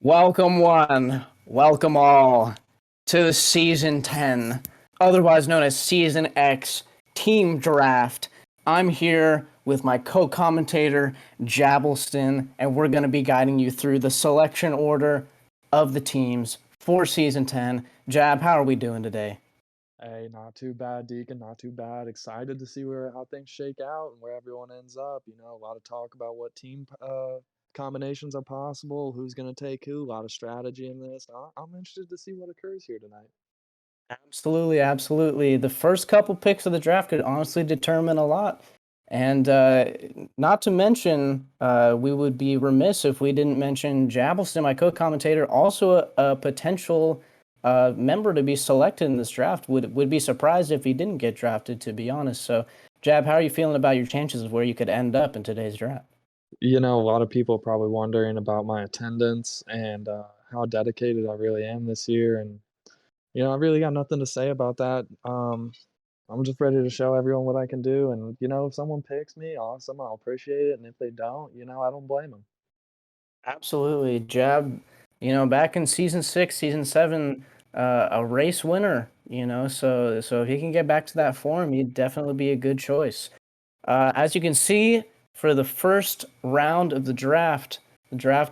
Welcome one, welcome all to Season 10, otherwise known as Season X Team Draft. I'm here with my co-commentator, Jabbleston, and we're going to be guiding you through the selection order of the teams for Season 10. Jab, how are we doing today? Hey, not too bad, Deacon. Not too bad. Excited to see where how things shake out and where everyone ends up. A lot of talk about what team combinations are possible, who's going to take who. A lot of strategy in this. I'm interested to see what occurs here tonight. Absolutely, absolutely. The first couple picks of the draft could honestly determine a lot. And not to mention, we would be remiss if we didn't mention Jabbleston, my co-commentator, also a potential member to be selected in this draft. Would be surprised if he didn't get drafted, to be honest. So, Jab, how are you feeling about your chances of where you could end up in today's draft? A lot of people are probably wondering about my attendance and how dedicated I really am this year, and I really got nothing to say about that. I'm just ready to show everyone what I can do, and if someone picks me, awesome, I'll appreciate it, and if they don't, I don't blame them. Absolutely, Jab. Back in season 6, season 7, a race winner. So if he can get back to that form, he'd definitely be a good choice. As you can see, for the first round of the draft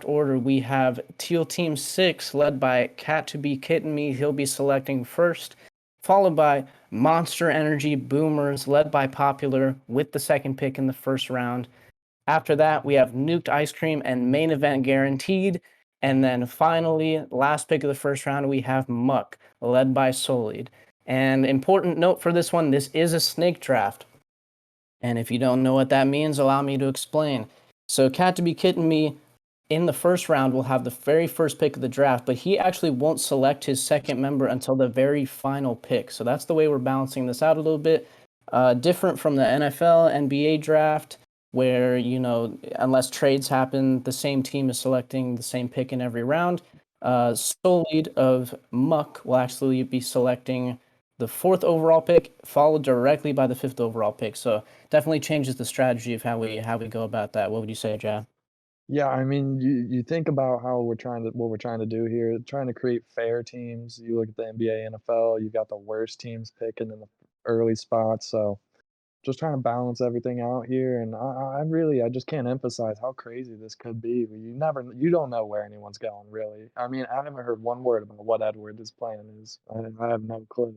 order, we have Teal Team 6, led by Cat to Be Kitten Me. He'll be selecting first, followed by Monster Energy Boomers, led by Popular, with the second pick in the first round. After that, we have Nuked Ice Cream and Main Event Guaranteed. And then finally, last pick of the first round, we have Muck, led by Solid. And important note for this one, this is a snake draft. And if you don't know what that means, allow me to explain. So Cat to Be Kitten Me in the first round will have the very first pick of the draft, but he actually won't select his second member until the very final pick. So that's the way we're balancing this out a little bit. Different from the NFL, NBA draft, where, unless trades happen, the same team is selecting the same pick in every round. Soul Lead of Muck will actually be selecting the fourth overall pick, followed directly by the fifth overall pick. So definitely changes the strategy of how we go about that. What would you say, Jab? Yeah, I mean, you think about how what we're trying to do here, trying to create fair teams. You look at the NBA, NFL, you've got the worst teams picking in the early spots, so just trying to balance everything out here, and I just can't emphasize how crazy this could be. You don't know where anyone's going, really. I mean, I haven't heard one word about what Edward's plan is. I have no clue.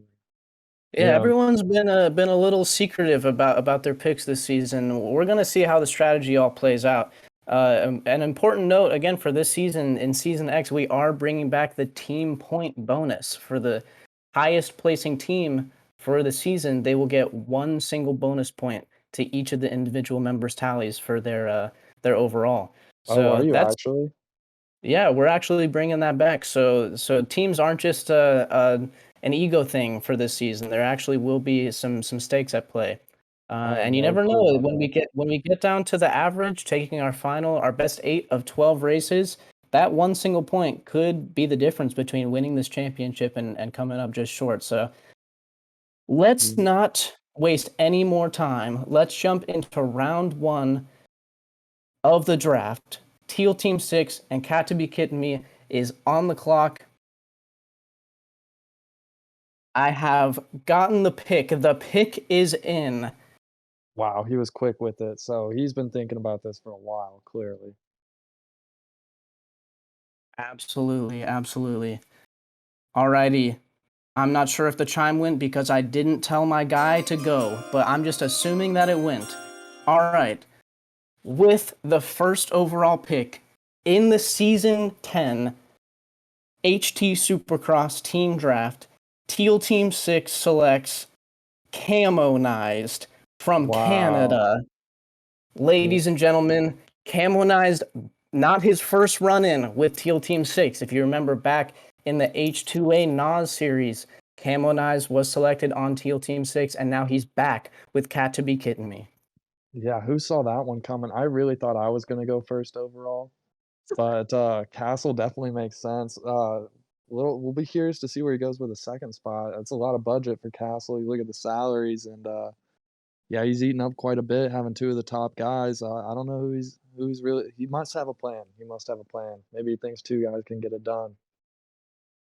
You Yeah, know, everyone's been a little secretive about their picks this season. We're gonna see how the strategy all plays out. An important note again for this season in season X, we are bringing back the team point bonus for the highest placing team for the season. They will get one single bonus point to each of the individual members' tallies for their overall. oh, are So you that's actually? yeah, we're actually bringing that back. So teams aren't just an ego thing for this season. There actually will be some stakes at play, I had and you no never clue know about when that. we get down to the average, taking our best 8 of 12 races. That one single point could be the difference between winning this championship and coming up just short. So let's Mm. not waste any more time. Let's jump into round one of the draft. Teal Team 6 and Cat to Be Kitten Me is on the clock. I have gotten the pick. The pick is in. Wow, he was quick with it, so he's been thinking about this for a while, clearly. Absolutely, absolutely. Alrighty. I'm not sure if the chime went because I didn't tell my guy to go, but I'm just assuming that it went. Alright. With the first overall pick in the season 10 HT Supercross team draft, Teal Team 6 selects Camonized from Wow. Canada. Ladies and gentlemen, Camonized, not his first run in with Teal Team 6. If you remember back in the H2A Nas series, Camonized was selected on Teal Team 6, and now he's back with Cat to Be Kitten Me. Yeah, who saw that one coming? I really thought I was gonna go first overall, but, Castle definitely makes sense. We'll be curious to see where he goes with the second spot. It's a lot of budget for Castle. You look at the salaries and, Yeah, he's eating up quite a bit, having 2 of the top guys. I don't know who he's really he must have a plan. He must have a plan. Maybe he thinks 2 guys can get it done.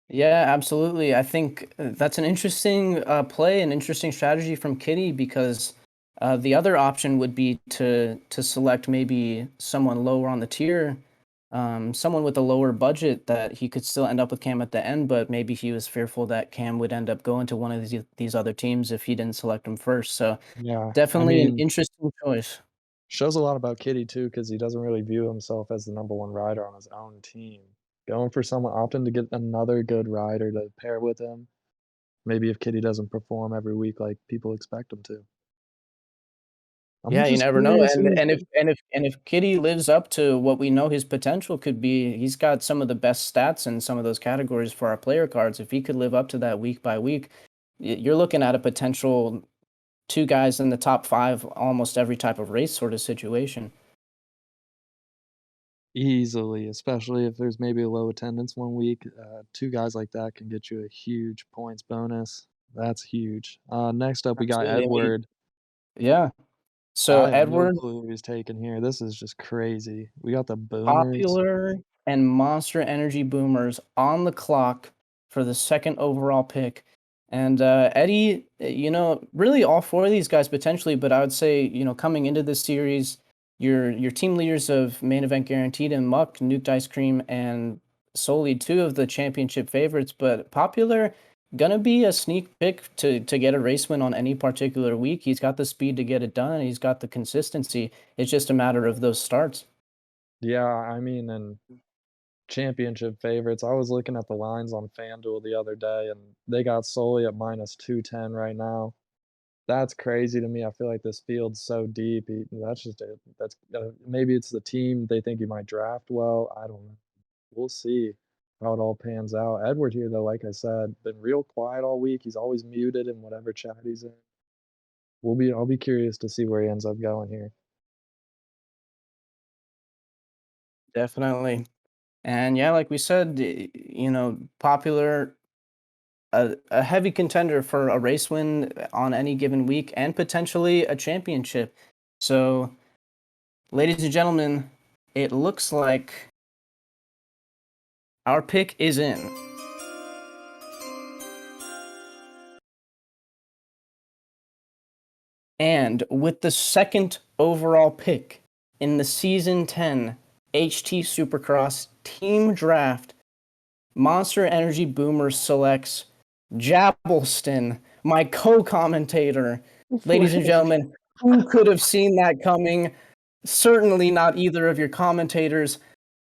Yeah, absolutely. I think that's an interesting play, an interesting strategy from Kitty because the other option would be to select maybe someone lower on the tier, someone with a lower budget that he could still end up with Cam at the end, but maybe he was fearful that Cam would end up going to one of these other teams if he didn't select him first. So Yeah, I definitely an mean, interesting choice. shows a lot about Kitty too, because he doesn't really view himself as the number 1 rider on his own team. Going for someone opting to get another good rider to pair with him, maybe if Kitty doesn't perform every week like people expect him to. I'm Yeah, you just never know, curious and who's if Kitty lives up to what we know his potential could be, he's got some of the best stats in some of those categories for our player cards. If he could live up to that week by week, you're looking at a potential 2 guys in the top 5 almost every type of race sort of situation. easily, especially if there's maybe a low attendance one week, 2 guys like that can get you a huge points bonus. That's huge. Next up, we got Absolutely, I mean Edward. yeah. So I have no Edward clue who he's taking here. This is just crazy. We got the boomers. Popular and Monster Energy Boomers on the clock for the second overall pick. And Eddie, really all 4 of these guys potentially, but I would say, coming into this series, your team leaders of Main Event Guaranteed and Muck, Nuked Ice Cream, and solely 2 of the championship favorites, but Popular gonna be a sneak pick to get a race win on any particular week. He's got the speed to get it done, and he's got the consistency. It's just a matter of those starts. Yeah, I mean, and championship favorites. I was looking at the lines on FanDuel the other day, and they got Sully at -210 right now. That's crazy to me. I feel like this field's so deep. That's just a that's maybe it's the team they think he might draft well. I don't know. We'll see how it all pans out. Edward here, though, like I said, been real quiet all week. He's always muted in whatever chat he's in. I'll be curious to see where he ends up going here. Definitely. And yeah, like we said, Popular, a heavy contender for a race win on any given week and potentially a championship. So, ladies and gentlemen, it looks like our pick is in. And with the second overall pick in the Season 10 HT Supercross Team Draft, Monster Energy Boomer selects Jabbleston, my co-commentator. Ladies and Wait. gentlemen, who could have seen that coming? Certainly not either of your commentators.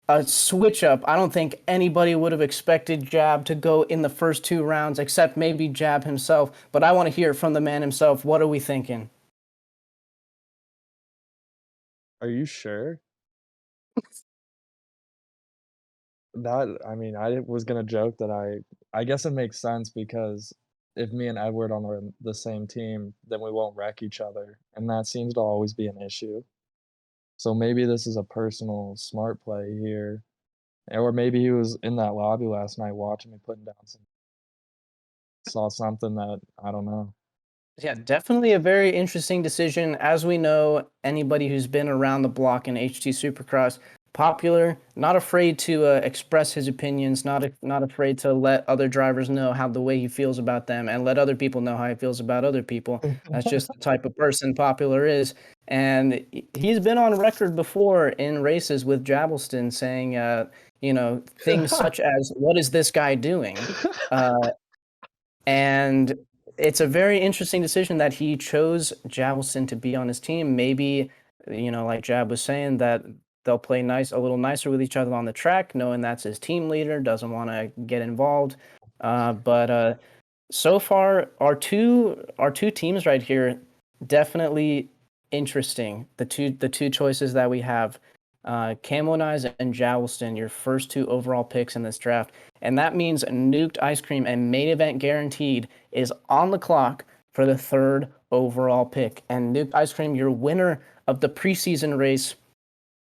A switch up. I don't think anybody would have expected Jab to go in the first 2 rounds, except maybe Jab himself. But I want to hear it from the man himself. What are we thinking? Are you sure? I mean, I was gonna joke that I guess it makes sense because if me and Edward on the same team, then we won't wreck each other, and that seems to always be an issue. So maybe this is a personal smart play here, or maybe he was in that lobby last night watching me putting down some saw something that I don't know. Yeah, definitely a very interesting decision. As we know, anybody who's been around the block in HT Supercross, Popular, not afraid to express his opinions, not afraid to let other drivers know how the way he feels about them, and let other people know how he feels about other people. That's just the type of person Popular is, and he's been on record before in races with Jabbleston saying, things such as, "What is this guy doing?" Uh, and it's a very interesting decision that he chose Javelson to be on his team. Maybe, like Jab was saying, that they'll play a little nicer with each other on the track, knowing that's his team leader, doesn't want to get involved. But so far, our two teams right here definitely interesting. The two choices that we have, Camo Knives and Jowlston, your first 2 overall picks in this draft, and that means Nuked Ice Cream and Main Event Guaranteed is on the clock for the 3rd overall pick. And Nuked Ice Cream, your winner of the preseason race,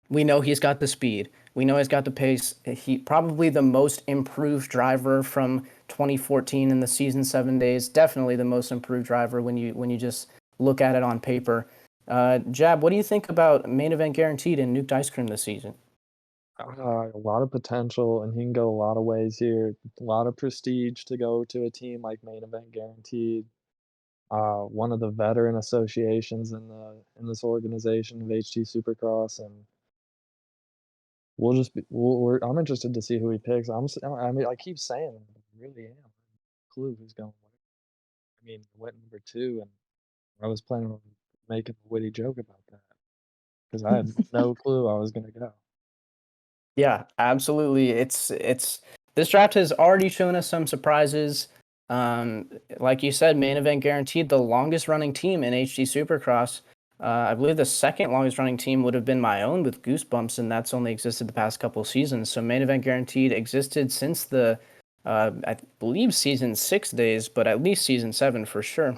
we know he's got the speed. We know he's got the pace. He probably the most improved driver from 2014 in the season 7 days. Definitely the most improved driver when you just look at it on paper. Jab, what do you think about main event guaranteed and nuked ice cream this season? A lot of potential, and he can go a lot of ways here. A lot of prestige to go to a team like Main Event Guaranteed. One of the veteran associations in this organization of HT Supercross, and we'll just be I'm interested to see who he picks. I mean, I keep saying it, but I really am. Clue who's going where. I mean, I went number 2, and I was planning on making a witty joke about that because I had no clue I was gonna go. Yeah, absolutely. It's this draft has already shown us some surprises. Like you said, main event guaranteed, the longest running team in HD Supercross. I believe the second longest running team would have been my own with Goosebumps, and that's only existed the past couple seasons. So main event guaranteed existed since the I believe season 6 days, but at least season 7 for sure.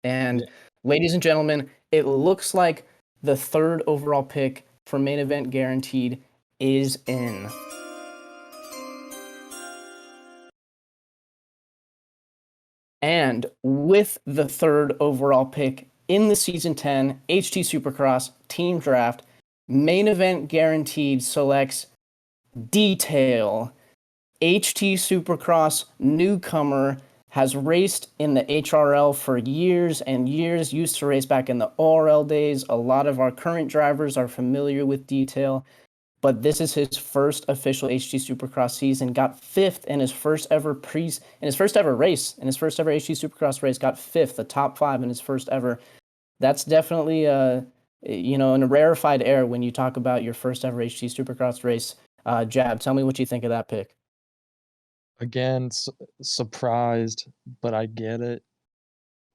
And Yeah. ladies and gentlemen, it looks like the third overall pick for main event guaranteed is in. And with the third overall pick in the season 10 HT Supercross team draft, main event guaranteed selects Detail. HT Supercross newcomer has raced in the HRL for years and years, used to race back in the ORL days. A lot of our current drivers are familiar with Detail, but this is his first official HT Supercross season. Got fifth in his first ever race, in his first ever HT Supercross race. Got fifth, the top five in his first ever. That's definitely in a rarefied air when you talk about your first ever HT Supercross race. Jab, tell me what you think of that pick. Again, surprised, but I get it.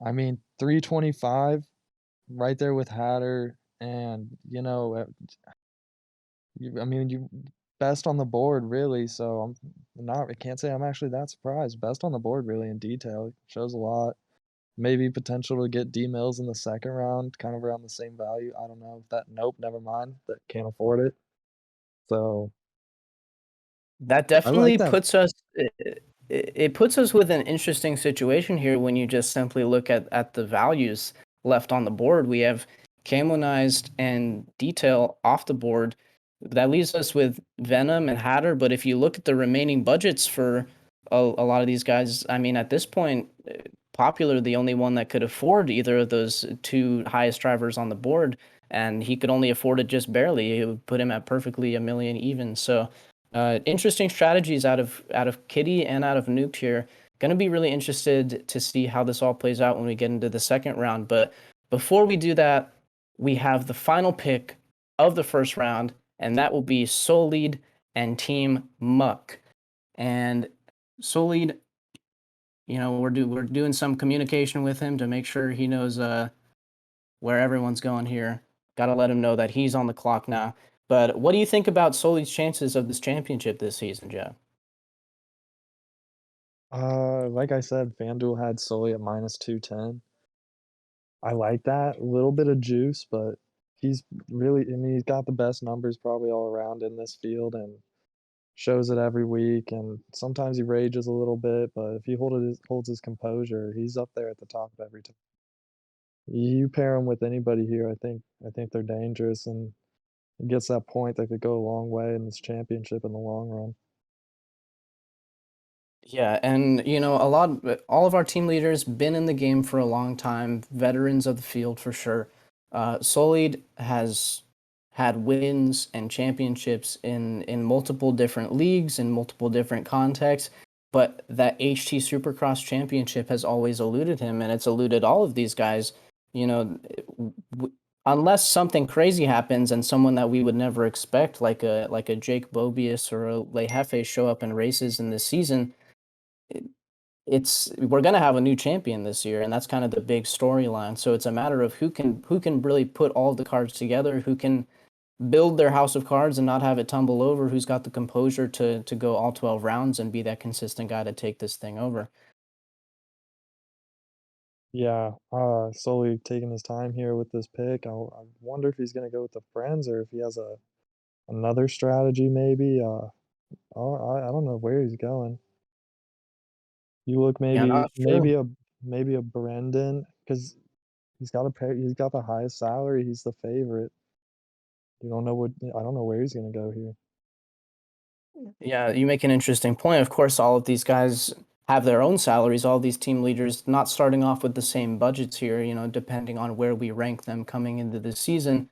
I mean, 325 right there with Hatter, and, I mean, you best on the board, really, so I can't say I'm actually that surprised. Best on the board, really, in Detail. Shows a lot. Maybe potential to get D Mills in the second round, kind of around the same value. I don't know if that nope, never mind, that can't afford it. So, That I like definitely that. puts us it puts us with an interesting situation here when you just simply look at the values left on the board. We have Camonized and Detail off the board. That leaves us with Venom and Hatter, but if you look at the remaining budgets for a lot of these guys, I mean, at this point, Popular, the only one that could afford either of those two highest drivers on the board, and he could only afford it just barely. It would put him at perfectly a million even. So interesting strategies out of Kitty and out of Nuked here. Going to be really interested to see how this all plays out when we get into the second round. But before we do that, we have the final pick of the first round, and that will be Solid and Team Muck. And Solid, we're doing some communication with him to make sure he knows where everyone's going here. Got to let him know that he's on the clock now. But what do you think about Soli's chances of this championship this season, Joe? Like I said, FanDuel had Sully at -210. I like that, a little bit of juice, but he's really I mean, he's got the best numbers probably all around in this field and shows it every week, and sometimes he rages a little bit, but if he holds his composure, he's up there at the top of every time. You pair him with anybody here, I think they're dangerous, and it gets that point that could go a long way in this championship in the long run. Yeah, and all of our team leaders been in the game for a long time, veterans of the field for sure. Solid has had wins and championships in multiple different leagues in multiple different contexts, but that HT Supercross championship has always eluded him, and it's eluded all of these guys. You know, w- unless something crazy happens and someone that we would never expect, like a Jake Bobius or a Lejefe, show up in races in this season, it's we're going to have a new champion this year, and that's kind of the big storyline. So it's a matter of who can really put all of the cards together, who can build their house of cards and not have it tumble over, who's got the composure to go all 12 rounds and be that consistent guy to take this thing over. Yeah, slowly taking his time here with this pick. I wonder if he's gonna go with the friends or if he has another strategy maybe. I don't know where he's going. You look Yeah, maybe not sure. maybe a Brendan because He's got the highest salary, he's the favorite. You don't know what I don't know where he's gonna go here. Yeah, you make an interesting point. Of course, all of these guys have their own salaries. All these team leaders not starting off with the same budgets here, depending on where we rank them coming into the season.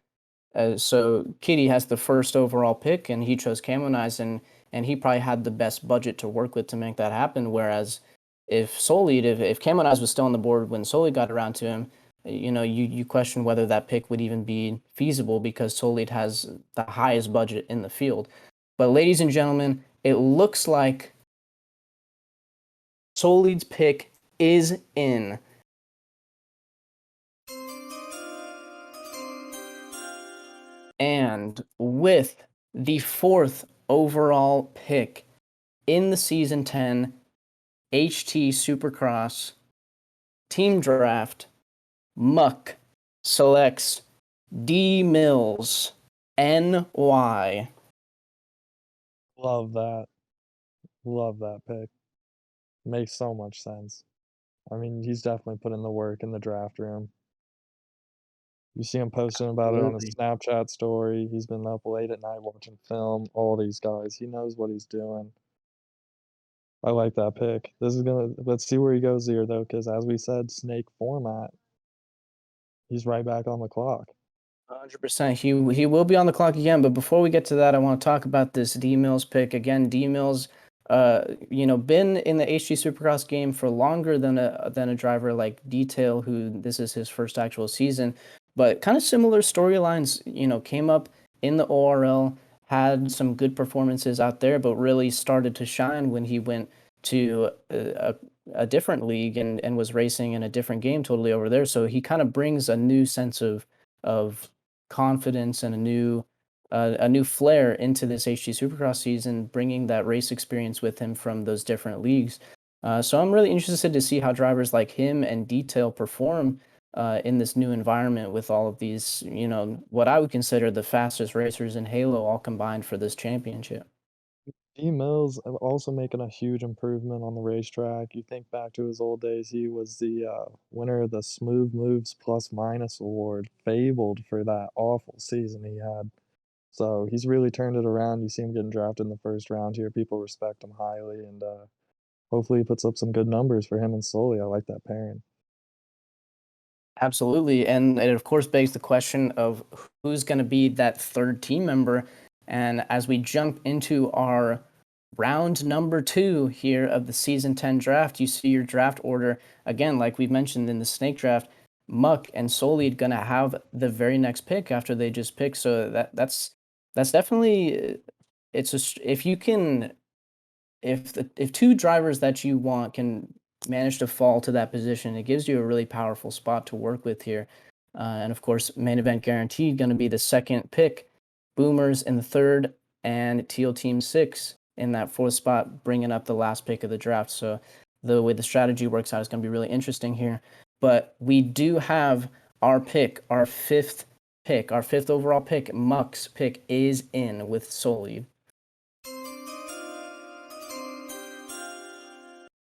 So Kitty has the first overall pick, and he chose Camo and he probably had the best budget to work with to make that happen. Whereas if Camo was still on the board when Solid got around to him, you question whether that pick would even be feasible because Solid has the highest budget in the field. But ladies and gentlemen, it looks like Solid's pick is in. And with the fourth overall pick in the Season 10 HT Supercross team draft, Muck selects D Mills, NY. Love that. Love that pick. Makes so much sense. I mean, he's definitely put in the work in the draft room. You see him posting about it on his Absolutely. Snapchat story. He's been up late at night watching film. All these guys. He knows what he's doing. I like that pick. Let's see where he goes here though, because as we said, snake format. He's right back on the clock. 100%. He will be on the clock again, but before we get to that, I want to talk about this D Mills pick again. D Mills, been in the HG Supercross game for longer than a driver like Detail, who this is his first actual season, but kind of similar storylines. Came up in the ORL, had some good performances out there, but really started to shine when he went to a different league and was racing in a different game totally over there. So he kind of brings a new sense of confidence and a new flair into this HG Supercross season, bringing that race experience with him from those different leagues. So I'm really interested to see how drivers like him and Detail perform in this new environment with all of these, what I would consider the fastest racers in Halo all combined for this championship. D Mills also making a huge improvement on the racetrack. You think back to his old days, he was the winner of the Smooth Moves Plus Minus Award, fabled for that awful season he had. So he's really turned it around. You see him getting drafted in the first round here. People respect him highly, and hopefully he puts up some good numbers for him and Sully. I like that pairing. Absolutely. And it, of course, begs the question of who's going to be that third team member. And as we jump into our round number 2 here of the Season 10 draft, you see your draft order. Again, like we mentioned in the Snake draft, Muck and Solid going to have the very next pick after they just picked. So that's definitely, if you can, if two drivers that you want can manage to fall to that position, it gives you a really powerful spot to work with here. And of course, main event guaranteed going to be the second pick, Boomers in the third, and Teal Team 6 in that fourth spot, bringing up the last pick of the draft. So the way the strategy works out is going to be really interesting here. But we do have our pick, our fifth overall pick. Muck's pick is in with Solid.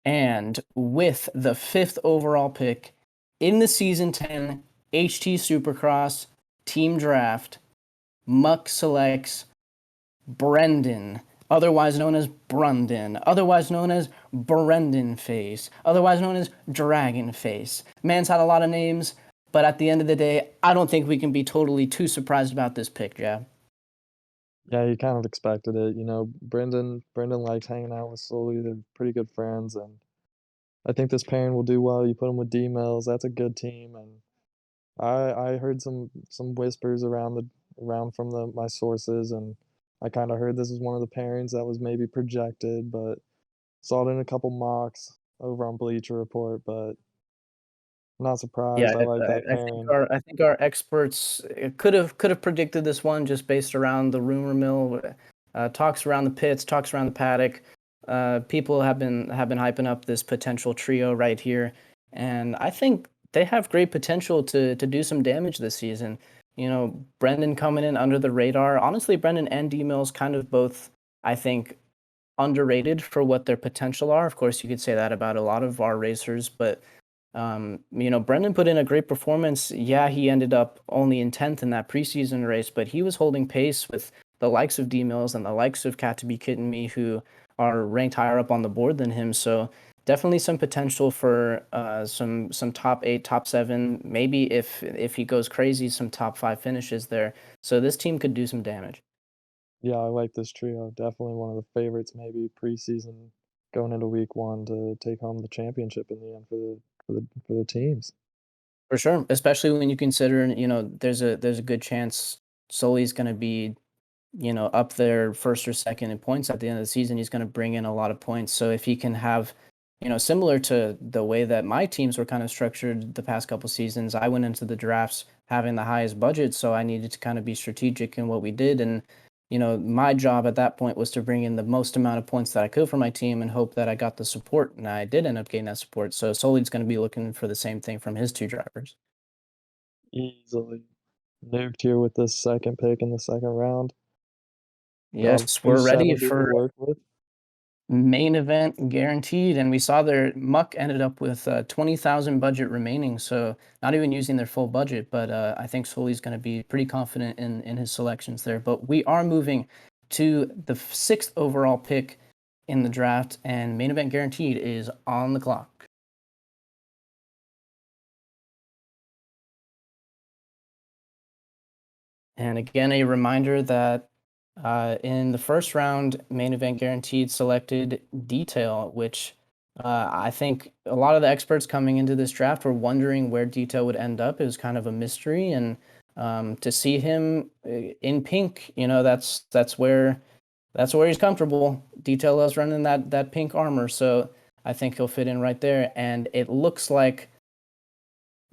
And with the fifth overall pick in the Season 10 HT Supercross team draft, Muck selects Brendan, otherwise known as Brundon, otherwise known as Brendan Face, otherwise known as Dragon Face. Man's had a lot of names, but at the end of the day, I don't think we can be totally too surprised about this pick, Jab. Yeah, you kind of expected it. You know, Brendan likes hanging out with Sully. They're pretty good friends, and I think this pairing will do well. You put him with D Mills, that's a good team, and I heard some whispers around from my sources, and I kind of heard this was one of the pairings that was maybe projected, but saw it in a couple mocks over on Bleacher Report, but I'm not Yeah, surprised. I like that pairing. I think our experts could have predicted this one just based around the rumor mill, talks around the pits, talks around the paddock. People have been hyping up this potential trio right here, and I think they have great potential to do some damage this season. Brendan coming in under the radar. Honestly, Brendan and D Mills kind of both, I think, underrated for what their potential are. Of course, you could say that about a lot of our racers, but Brendan put in a great performance. Yeah, he ended up only in 10th in that preseason race, but he was holding pace with the likes of D Mills and the likes of Cat to Be Kitten Me, who are ranked higher up on the board than him. So definitely some potential for some top 8, top 7, maybe if he goes crazy, some top 5 finishes there. So this team could do some damage. Yeah, I like this trio. Definitely one of the favorites, maybe preseason going into week 1 to take home the championship in the end for the teams. For sure, especially when you consider, there's a good chance Sully's going to be, up there first or second in points at the end of the season. He's going to bring in a lot of points. So if he can have, similar to the way that my teams were kind of structured the past couple seasons, I went into the drafts having the highest budget, so I needed to kind of be strategic in what we did. And, my job at that point was to bring in the most amount of points that I could for my team and hope that I got the support. And I did end up getting that support. So Sully's going to be looking for the same thing from his two drivers. Easily nuked here with this second pick in the second round. Yes, New we're ready 70 to for work with. main event guaranteed, and we saw their Muck ended up with 20,000 budget remaining, so not even using their full budget. But I think Sully's going to be pretty confident in his selections there. But we are moving to the sixth overall pick in the draft, and main event guaranteed is on the clock. And again, a reminder that in the first round, main event guaranteed selected Detail, which I think a lot of the experts coming into this draft were wondering where Detail would end up. It was kind of a mystery, and to see him in pink, that's where he's comfortable. Detail loves running that pink armor, so I think he'll fit in right there. And it looks like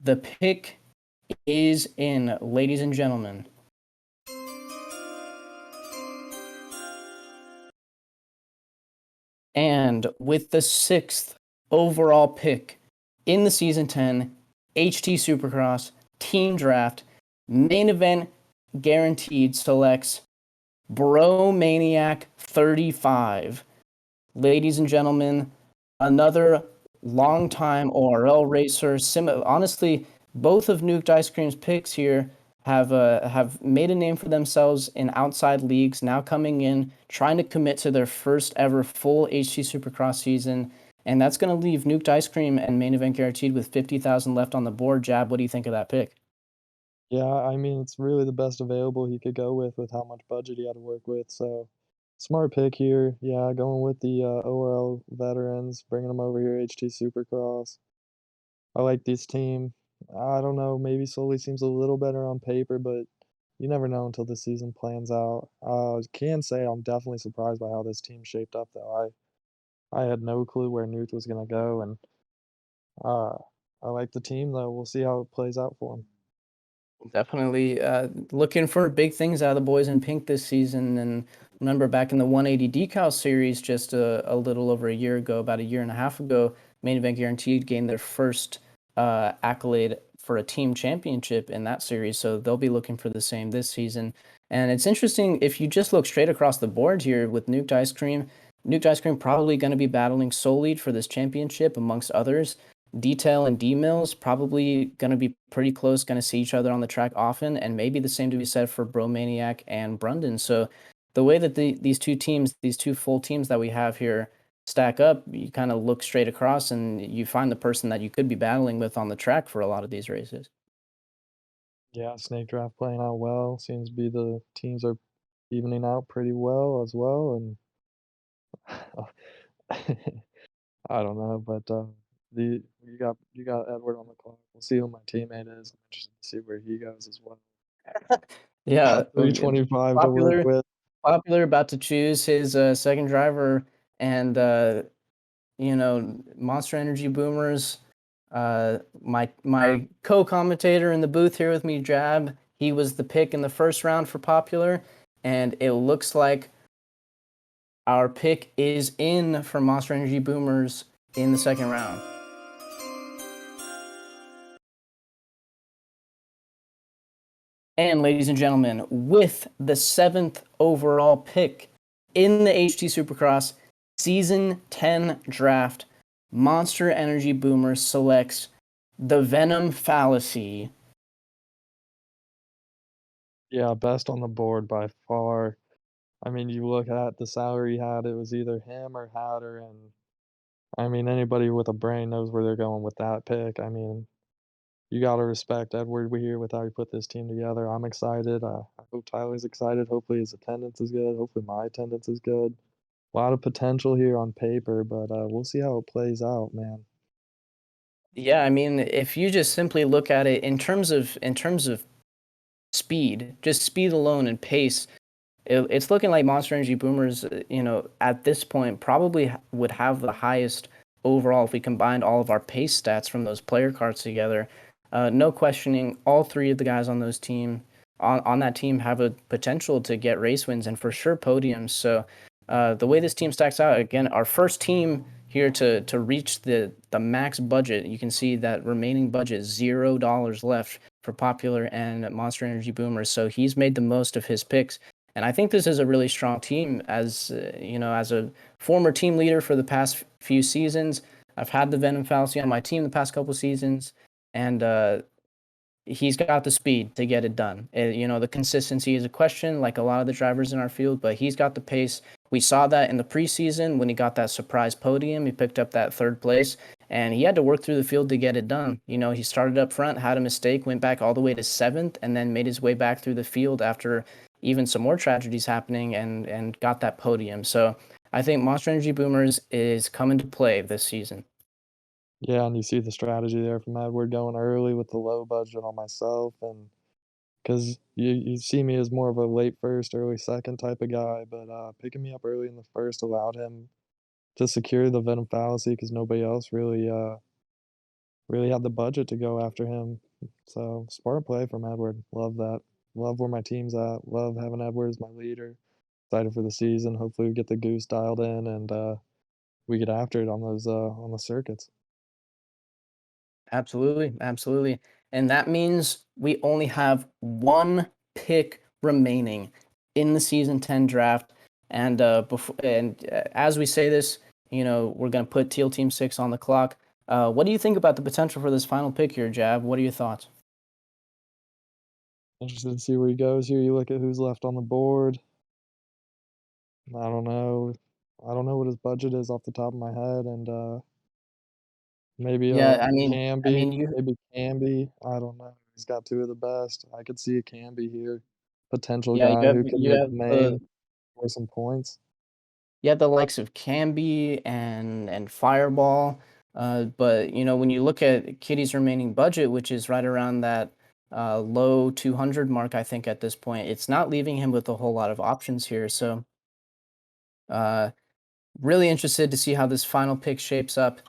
the pick is in, ladies and gentlemen. And with the sixth overall pick in the Season 10 HT Supercross Team Draft, main event guaranteed selects Bro Maniac 35. Ladies and gentlemen, another longtime ORL racer. Honestly, both of Nuked Ice Cream's picks here have made a name for themselves in outside leagues, now coming in, trying to commit to their first ever full HT Supercross season. And that's going to leave Nuked Ice Cream and main event guaranteed with 50,000 left on the board. Jab, what do you think of that pick? Yeah, I mean, it's really the best available he could go with how much budget he had to work with, so smart pick here. Yeah, going with the, ORL veterans, bringing them over here, HT Supercross. I like this team. I don't know, maybe Sully seems a little better on paper, but you never know until the season plans out. Can say I'm definitely surprised by how this team shaped up, though. I had no clue where Nuke was gonna go, and, uh, I like the team, though. We'll see how it plays out for him. Definitely looking for big things out of the boys in pink this season. And remember back in the 180 decal series just a little over a year ago, about a year and a half ago, Main Event Guaranteed gained their first accolade for a team championship in that series. So they'll be looking for the same this season. And it's interesting, if you just look straight across the board here with Nuked Ice Cream probably going to be battling Soul Lead for this championship amongst others. Detail and D Mills probably going to be pretty close, going to see each other on the track often, and maybe the same to be said for Bromaniac and Brundon. So the way that these two teams, these two full teams that we have here stack up, you kind of look straight across and you find the person that you could be battling with on the track for a lot of these races. Yeah, snake draft playing out well. Seems to be the teams are evening out pretty well as well, and I don't know, but, the you got Edward on the clock. We'll see who my teammate is. I'm interested to see where he goes as well. Yeah, 325 to work popular, with. popular about to choose his second driver, and Monster Energy Boomers. My co-commentator in the booth here with me, Jab, he was the pick in the first round for popular, and it looks like our pick is in for Monster Energy Boomers in the second round. And ladies and gentlemen, with the seventh overall pick in the HT Supercross Season 10 draft, Monster Energy Boomers selects The Venom fallacy. Yeah, best on the board by far. I mean, you look at the salary he had, it was either him or Hatter, and I mean, anybody with a brain knows where they're going with that pick. I mean, you gotta respect Edward Weir with how he put this team together. I'm excited. I hope Tyler's excited. Hopefully his attendance is good. Hopefully my attendance is good. A lot of potential here on paper, but we'll see how it plays out, man. Yeah, I mean, if you just simply look at it in terms of speed, just speed alone and pace, it's looking like Monster Energy Boomers, at this point, probably would have the highest overall if we combined all of our pace stats from those player cards together. No questioning, all three of the guys on those team on that team have a potential to get race wins and for sure podiums. So the way this team stacks out, again, our first team here to reach the max budget. You can see that remaining budget $0 left for Popular and Monster Energy Boomers. So he's made the most of his picks. And I think this is a really strong team. As as a former team leader for the past few seasons, I've had the Venom fallacy on my team the past couple seasons, and he's got the speed to get it done. The consistency is a question, like a lot of the drivers in our field, but he's got the pace. We saw that in the preseason when he got that surprise podium. He picked up that third place, and he had to work through the field to get it done. He started up front, had a mistake, went back all the way to seventh, and then made his way back through the field after even some more tragedies happening and got that podium. So I think Monster Energy Boomers is coming to play this season. Yeah, and you see the strategy there from Edward going early with the low budget on myself, and because you see me as more of a late first, early second type of guy, but picking me up early in the first allowed him to secure the Venom fallacy because nobody else really had the budget to go after him. So smart play from Edward. Love that. Love where my team's at. Love having Edward as my leader. Excited for the season. Hopefully we get the goose dialed in and we get after it on the circuits. Absolutely, absolutely. And that means we only have one pick remaining in the season 10 draft. And as we say this, we're going to put Teal Team 6 on the clock. What do you think about the potential for this final pick here, Jab? What are your thoughts? Interested to see where he goes here. You look at who's left on the board. I don't know. I don't know what his budget is off the top of my head, and maybe Yeah, Camby, you maybe Camby. I don't know. He's got two of the best. I could see a Camby here, potential yeah, guy who could you make have the main for some points. the likes of Camby and Fireball. But when you look at Kitty's remaining budget, which is right around that low 200 mark, I think at this point, it's not leaving him with a whole lot of options here. So, uh, really interested to see how this final pick shapes up.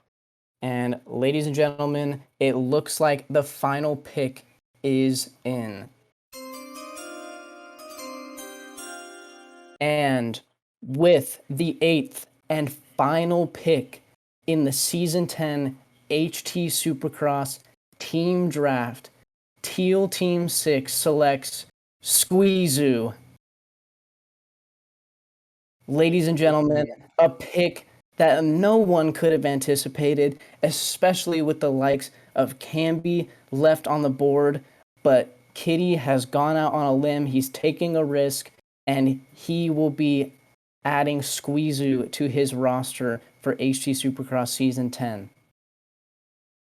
And ladies and gentlemen, it looks like the final pick is in. And with the eighth and final pick in the Season 10 HT Supercross Team Draft, Teal Team 6 selects Squeezoo. Ladies and gentlemen, a pick that no one could have anticipated, especially with the likes of Camby left on the board. But Kitty has gone out on a limb. He's taking a risk, and he will be adding Squeezoo to his roster for HT Supercross Season 10.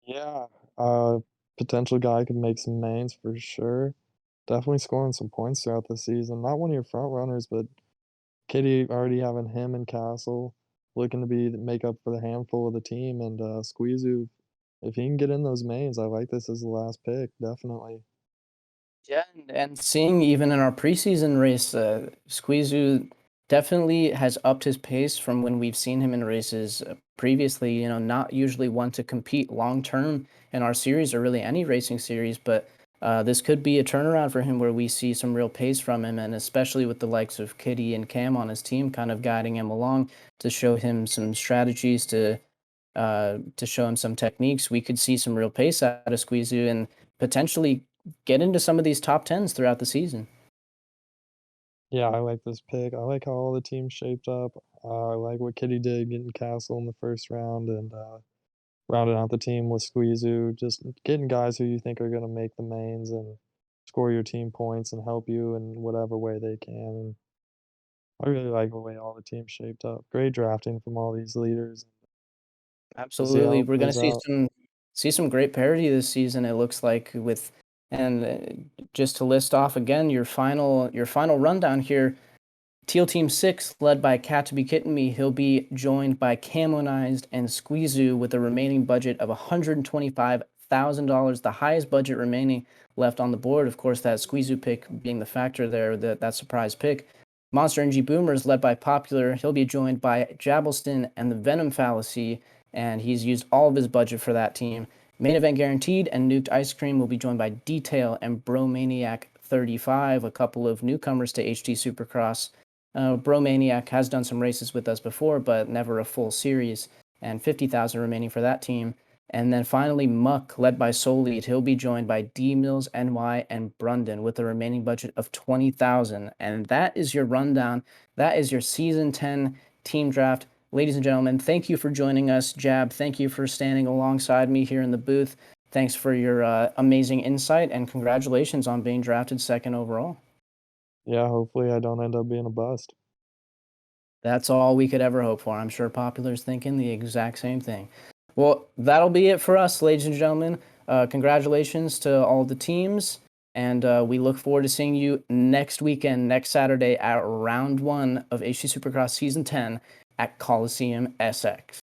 Yeah, uh, potential guy could make some mains for sure. Definitely scoring some points throughout the season. Not one of your front runners, but Kitty already having him and Castle looking to be make up for the handful of the team, and Squeezoo, if he can get in those mains, I like this as the last pick, definitely. Yeah, and seeing even in our preseason race, Squeezoo definitely has upped his pace from when we've seen him in races previously. Not usually one to compete long term in our series or really any racing series, but this could be a turnaround for him where we see some real pace from him, and especially with the likes of Kitty and Cam on his team, kind of guiding him along to show him some strategies to show him some techniques. We could see some real pace out of Squeezoo and potentially get into some of these top tens throughout the season. Yeah, I like this pick. I like how all the teams shaped up. I like what Kitty did getting Castle in the first round, and rounding out the team with Squeezoo, just getting guys who you think are gonna make the mains and score your team points and help you in whatever way they can, and I really like the way all the teams shaped up. Great drafting from all these leaders. We'll see how Absolutely. it We're gonna plays see out. some great parity this season, it looks like, with and just to list off again your final rundown here. Teal Team 6, led by Cat to Be Kitten Me, he'll be joined by Camonized and Squeezoo with a remaining budget of $125,000, the highest budget remaining left on the board. Of course, that Squeezoo pick being the factor there, that surprise pick. Monster Energy Boomers, led by Popular, he'll be joined by Jabbleston and the Venom Fallacy, and he's used all of his budget for that team. Main Event Guaranteed and Nuked Ice Cream will be joined by Detail and Bromaniac 35, a couple of newcomers to HD Supercross. Bromaniac has done some races with us before, but never a full series, and 50,000 remaining for that team. And then finally, Muck, led by Soul Lead, he'll be joined by D Mills, NY, and Brunden with a remaining budget of 20,000. And that is your rundown. That is your season 10 team draft. Ladies and gentlemen, thank you for joining us. Jab, thank you for standing alongside me here in the booth. Thanks for your amazing insight, and congratulations on being drafted second overall. Yeah, hopefully I don't end up being a bust. That's all we could ever hope for. I'm sure Popular's thinking the exact same thing. Well, that'll be it for us, ladies and gentlemen. Congratulations to all the teams, and we look forward to seeing you next weekend, next Saturday, at round one of HC Supercross Season 10 at Coliseum SX.